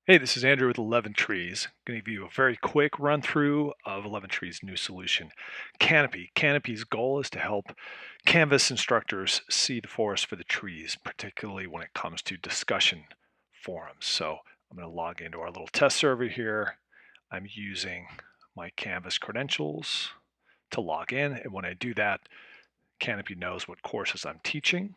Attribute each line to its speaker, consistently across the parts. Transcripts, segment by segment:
Speaker 1: Hey, this is Andrew with 11 Trees. I'm going to give you a very quick run through of 11 Trees' new solution, Canopy. Canopy's goal is to help Canvas instructors see the forest for the trees, particularly when it comes to discussion forums. So I'm going to log into our little test server here. I'm using my Canvas credentials to log in, and when I do that, Canopy knows what courses I'm teaching.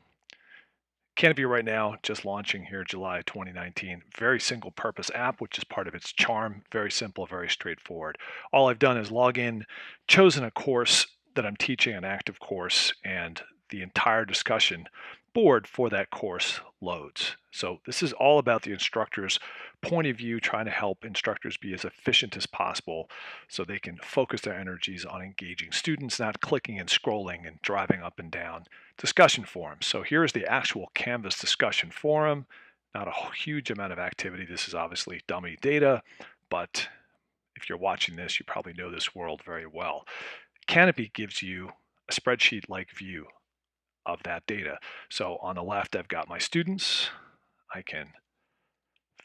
Speaker 1: Canopy right now, just launching here July 2019. Very single purpose app, which is part of its charm. Very simple, very straightforward. All I've done is log in, chosen a course that I'm teaching, an active course, and the entire discussion board for that course loads. So this is all about the instructor's point of view, trying to help instructors be as efficient as possible so they can focus their energies on engaging students, not clicking and scrolling and driving up and down discussion forums. So here's the actual Canvas discussion forum. Not a huge amount of activity. This is obviously dummy data, but if you're watching this, you probably know this world very well. Canopy gives you a spreadsheet-like view of that data. So on the left, I've got my students. I can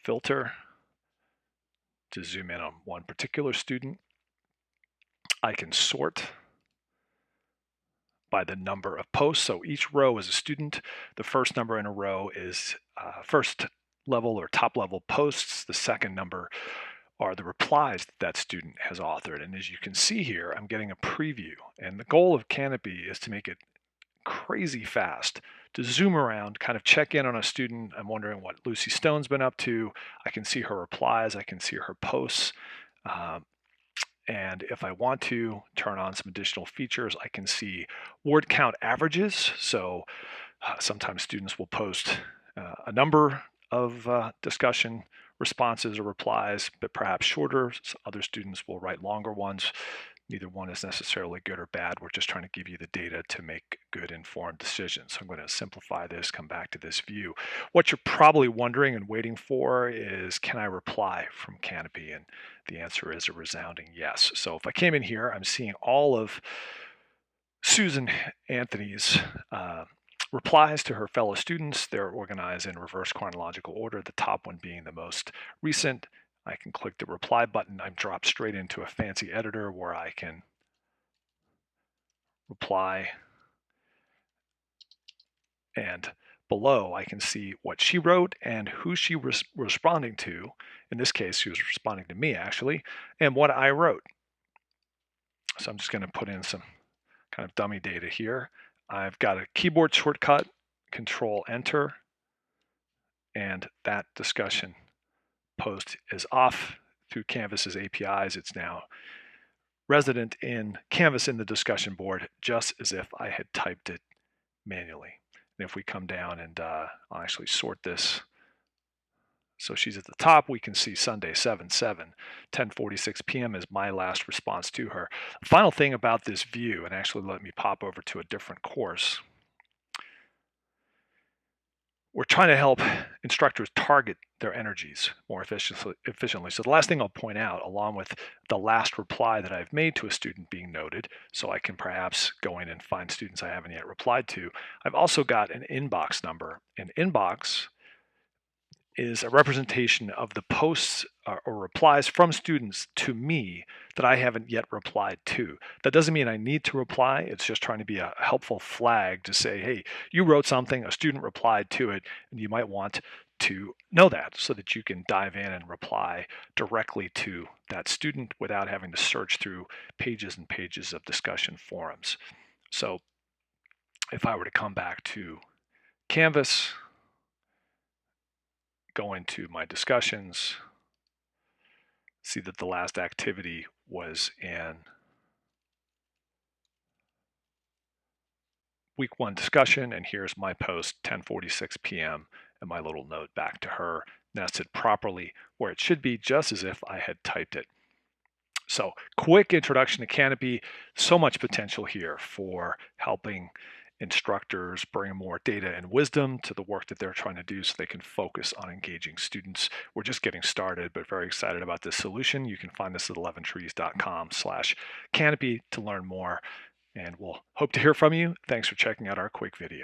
Speaker 1: filter to zoom in on one particular student. I can sort by the number of posts. So each row is a student. The first number in a row is first level or top level posts. The second number are the replies that student has authored. And as you can see here, I'm getting a preview. And the goal of Canopy is to make it crazy fast, to zoom around, kind of check in on a student. I'm wondering what Lucy Stone's been up to. I can see her replies. I can see her posts. And if I want to turn on some additional features, I can see word count averages. So sometimes students will post a number of discussion responses or replies, but perhaps shorter. Other students will write longer ones. Neither one is necessarily good or bad. We're just trying to give you the data to make good informed decisions. So I'm going to simplify this, come back to this view. What you're probably wondering and waiting for is, can I reply from Canopy? And the answer is a resounding yes. So if I came in here, I'm seeing all of Susan Anthony's replies to her fellow students. They're organized in reverse chronological order, the top one being the most recent. I can click the reply button. I'm dropped straight into a fancy editor where I can reply. And below, I can see what she wrote and who she was responding to. In this case, she was responding to me, actually, and what I wrote. So I'm just going to put in some kind of dummy data here. I've got a keyboard shortcut, Control Enter, and that discussion post is off through Canvas's APIs. It's now resident in Canvas in the discussion board, just as if I had typed it manually. And if we come down and I'll actually sort this. So she's at the top. We can see Sunday 7/7, 10:46 p.m. is my last response to her. The final thing about this view, and actually let me pop over to a different course. We're trying to help instructors target their energies more efficiently. So the last thing I'll point out, along with the last reply that I've made to a student being noted, so I can perhaps go in and find students I haven't yet replied to, I've also got an inbox number. An inbox is a representation of the posts or replies from students to me that I haven't yet replied to. That doesn't mean I need to reply. It's just trying to be a helpful flag to say, hey, you wrote something, a student replied to it, and you might want to know that so that you can dive in and reply directly to that student without having to search through pages and pages of discussion forums. So if I were to come back to Canvas, go into my discussions, see that the last activity was in week 1 discussion, and here's my post 10:46 p.m. and my little note back to her, nested properly where it should be, just as if I had typed it. So quick introduction to Canopy. So much potential here for helping instructors bring more data and wisdom to the work that they're trying to do so they can focus on engaging students. We're just getting started, but very excited about this solution. You can find this at 11trees.com/canopy to learn more, and we'll hope to hear from you. Thanks for checking out our quick video.